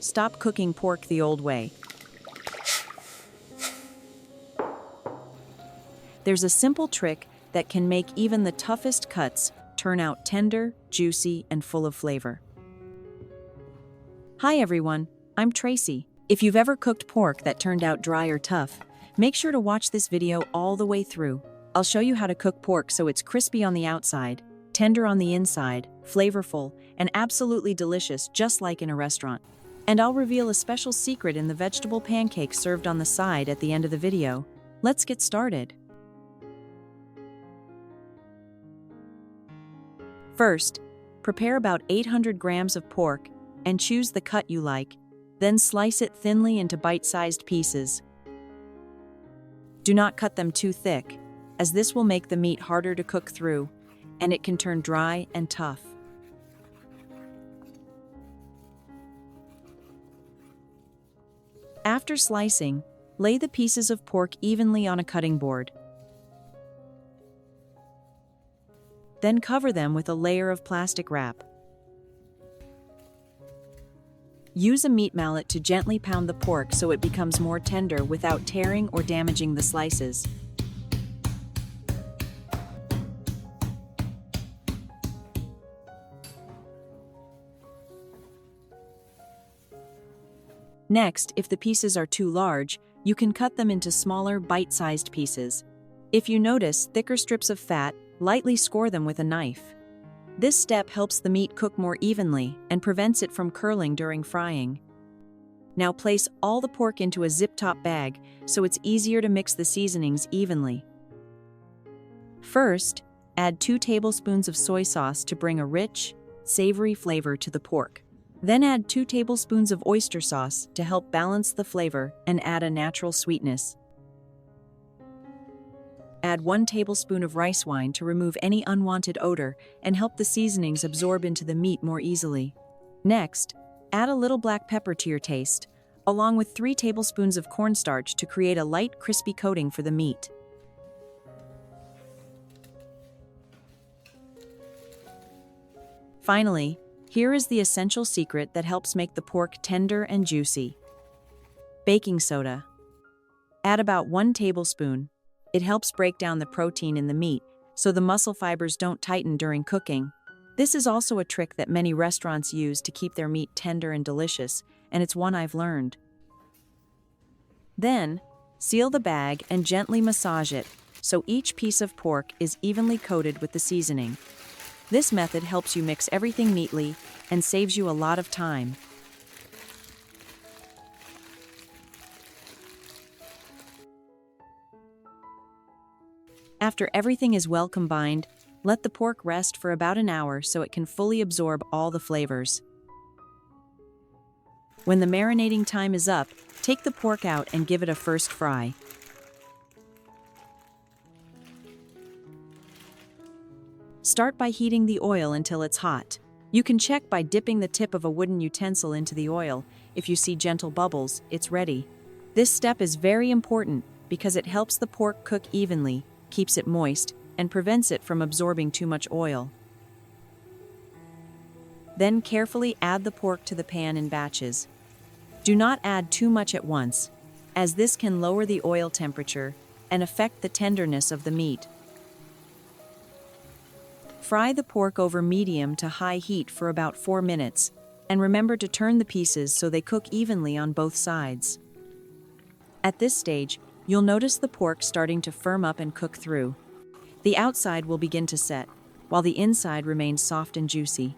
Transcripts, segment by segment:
stop cooking pork the old way. There's a simple trick that can make even the toughest cuts turn out tender, juicy, and full of flavor. Hi everyone, I'm Tracy. If you've ever cooked pork that turned out dry or tough, make sure to watch this video all the way through. I'll show you how to cook pork so it's crispy on the outside, tender on the inside, flavorful, and absolutely delicious just like in a restaurant. And I'll reveal a special secret in the vegetable pancake served on the side at the end of the video. Let's get started. First, prepare about 800 grams of pork and choose the cut you like, then slice it thinly into bite-sized pieces. Do not cut them too thick, as this will make the meat harder to cook through, and it can turn dry and tough. After slicing, lay the pieces of pork evenly on a cutting board. Then cover them with a layer of plastic wrap. Use a meat mallet to gently pound the pork so it becomes more tender without tearing or damaging the slices. Next, if the pieces are too large, you can cut them into smaller, bite-sized pieces. If you notice thicker strips of fat, lightly score them with a knife. This step helps the meat cook more evenly and prevents it from curling during frying. Now place all the pork into a zip-top bag so it's easier to mix the seasonings evenly. First, add 2 tablespoons of soy sauce to bring a rich, savory flavor to the pork. Then add 2 tablespoons of oyster sauce to help balance the flavor and add a natural sweetness. Add 1 tablespoon of rice wine to remove any unwanted odor and help the seasonings absorb into the meat more easily. Next, add a little black pepper to your taste, along with 3 tablespoons of cornstarch to create a light, crispy coating for the meat. Finally, here is the essential secret that helps make the pork tender and juicy. Baking soda. Add about 1 tablespoon. It helps break down the protein in the meat, so the muscle fibers don't tighten during cooking. This is also a trick that many restaurants use to keep their meat tender and delicious, and it's one I've learned. Then, seal the bag and gently massage it, so each piece of pork is evenly coated with the seasoning. This method helps you mix everything neatly and saves you a lot of time. After everything is well combined, let the pork rest for about an hour so it can fully absorb all the flavors. When the marinating time is up, take the pork out and give it a first fry. Start by heating the oil until it's hot. You can check by dipping the tip of a wooden utensil into the oil. If you see gentle bubbles, it's ready. This step is very important because it helps the pork cook evenly, keeps it moist, and prevents it from absorbing too much oil. Then carefully add the pork to the pan in batches. Do not add too much at once, as this can lower the oil temperature and affect the tenderness of the meat. Fry the pork over medium to high heat for about 4 minutes, and remember to turn the pieces so they cook evenly on both sides. At this stage, you'll notice the pork starting to firm up and cook through. The outside will begin to set, while the inside remains soft and juicy.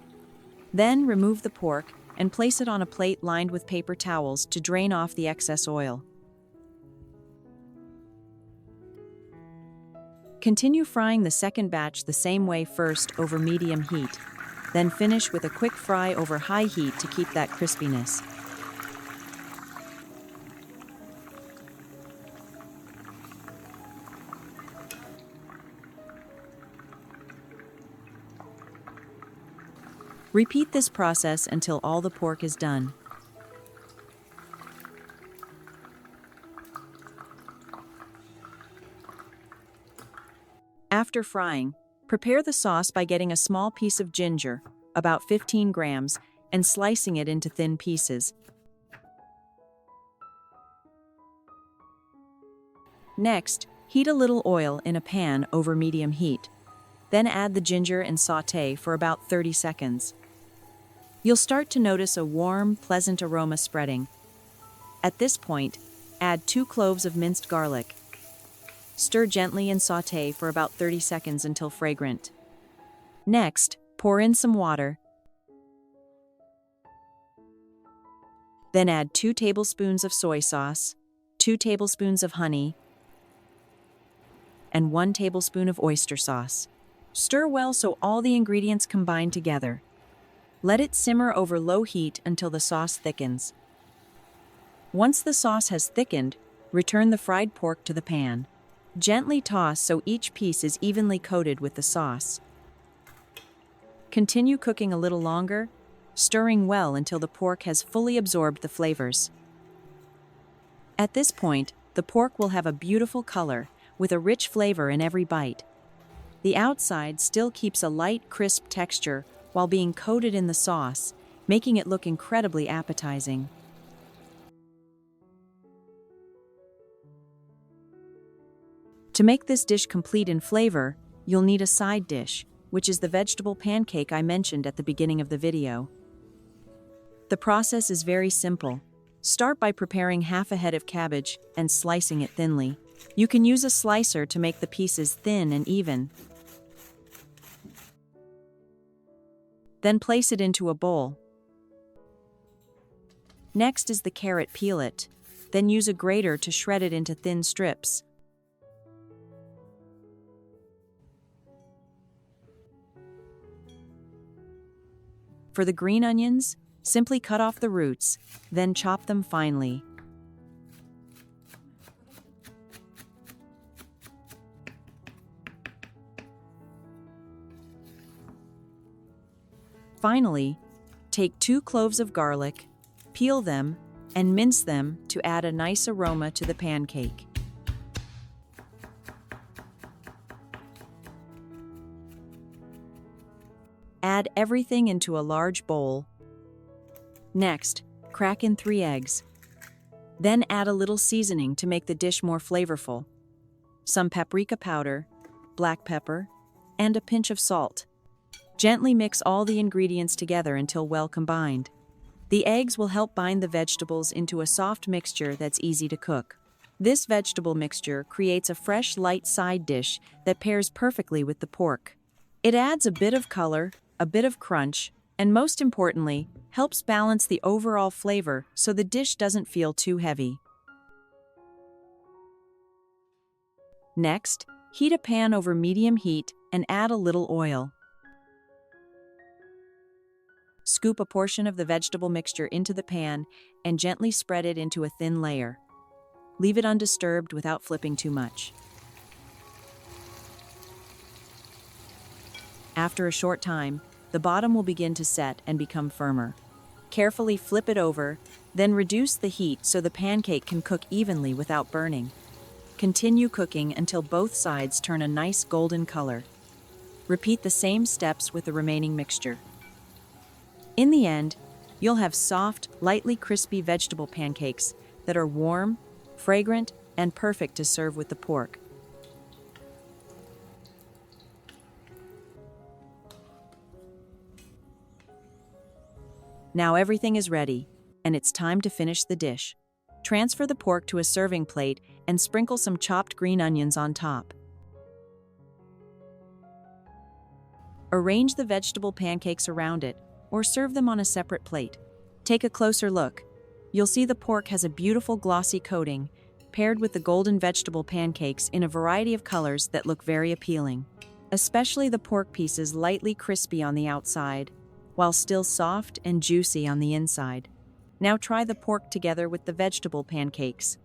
Then remove the pork and place it on a plate lined with paper towels to drain off the excess oil. Continue frying the second batch the same way first over medium heat, then finish with a quick fry over high heat to keep that crispiness. Repeat this process until all the pork is done. After frying, prepare the sauce by getting a small piece of ginger, about 15 grams, and slicing it into thin pieces. Next, heat a little oil in a pan over medium heat. Then add the ginger and sauté for about 30 seconds. You'll start to notice a warm, pleasant aroma spreading. At this point, add 2 cloves of minced garlic. Stir gently and sauté for about 30 seconds until fragrant. Next, pour in some water. Then add 2 tablespoons of soy sauce, 2 tablespoons of honey, and 1 tablespoon of oyster sauce. Stir well so all the ingredients combine together. Let it simmer over low heat until the sauce thickens. Once the sauce has thickened, return the fried pork to the pan. Gently toss so each piece is evenly coated with the sauce. Continue cooking a little longer, stirring well until the pork has fully absorbed the flavors. At this point, the pork will have a beautiful color, with a rich flavor in every bite. The outside still keeps a light, crisp texture while being coated in the sauce, making it look incredibly appetizing. To make this dish complete in flavor, you'll need a side dish, which is the vegetable pancake I mentioned at the beginning of the video. The process is very simple. Start by preparing half a head of cabbage and slicing it thinly. You can use a slicer to make the pieces thin and even. Then place it into a bowl. Next is the carrot. Peel it. Then use a grater to shred it into thin strips. For the green onions, simply cut off the roots, then chop them finely. Finally, take 2 cloves of garlic, peel them, and mince them to add a nice aroma to the pancake. Add everything into a large bowl. Next, crack in 3 eggs. Then add a little seasoning to make the dish more flavorful. Some paprika powder, black pepper, and a pinch of salt. Gently mix all the ingredients together until well combined. The eggs will help bind the vegetables into a soft mixture that's easy to cook. This vegetable mixture creates a fresh, light side dish that pairs perfectly with the pork. It adds a bit of color, a bit of crunch, and most importantly, helps balance the overall flavor so the dish doesn't feel too heavy. Next, heat a pan over medium heat and add a little oil. Scoop a portion of the vegetable mixture into the pan and gently spread it into a thin layer. Leave it undisturbed without flipping too much. After a short time, the bottom will begin to set and become firmer. Carefully flip it over, then reduce the heat so the pancake can cook evenly without burning. Continue cooking until both sides turn a nice golden color. Repeat the same steps with the remaining mixture. In the end, you'll have soft, lightly crispy vegetable pancakes that are warm, fragrant, and perfect to serve with the pork. Now everything is ready, and it's time to finish the dish. Transfer the pork to a serving plate and sprinkle some chopped green onions on top. Arrange the vegetable pancakes around it, or serve them on a separate plate. Take a closer look. You'll see the pork has a beautiful glossy coating, paired with the golden vegetable pancakes in a variety of colors that look very appealing. Especially the pork pieces lightly crispy on the outside, while still soft and juicy on the inside. Now try the pork together with the vegetable pancakes.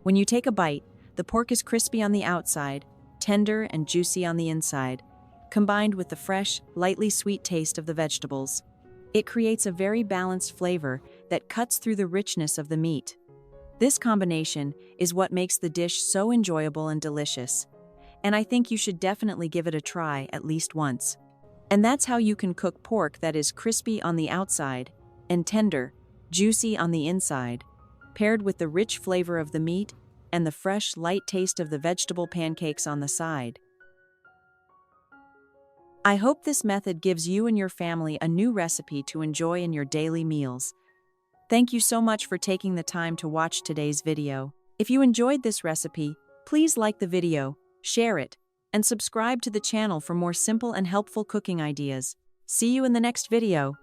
When you take a bite, the pork is crispy on the outside, tender and juicy on the inside, combined with the fresh, lightly sweet taste of the vegetables. It creates a very balanced flavor that cuts through the richness of the meat. This combination is what makes the dish so enjoyable and delicious, and I think you should definitely give it a try at least once. And that's how you can cook pork that is crispy on the outside and tender, juicy on the inside. paired with the rich flavor of the meat and the fresh, light taste of the vegetable pancakes on the side. I hope this method gives you and your family a new recipe to enjoy in your daily meals. Thank you so much for taking the time to watch today's video. If you enjoyed this recipe, please like the video, share it, and subscribe to the channel for more simple and helpful cooking ideas. See you in the next video.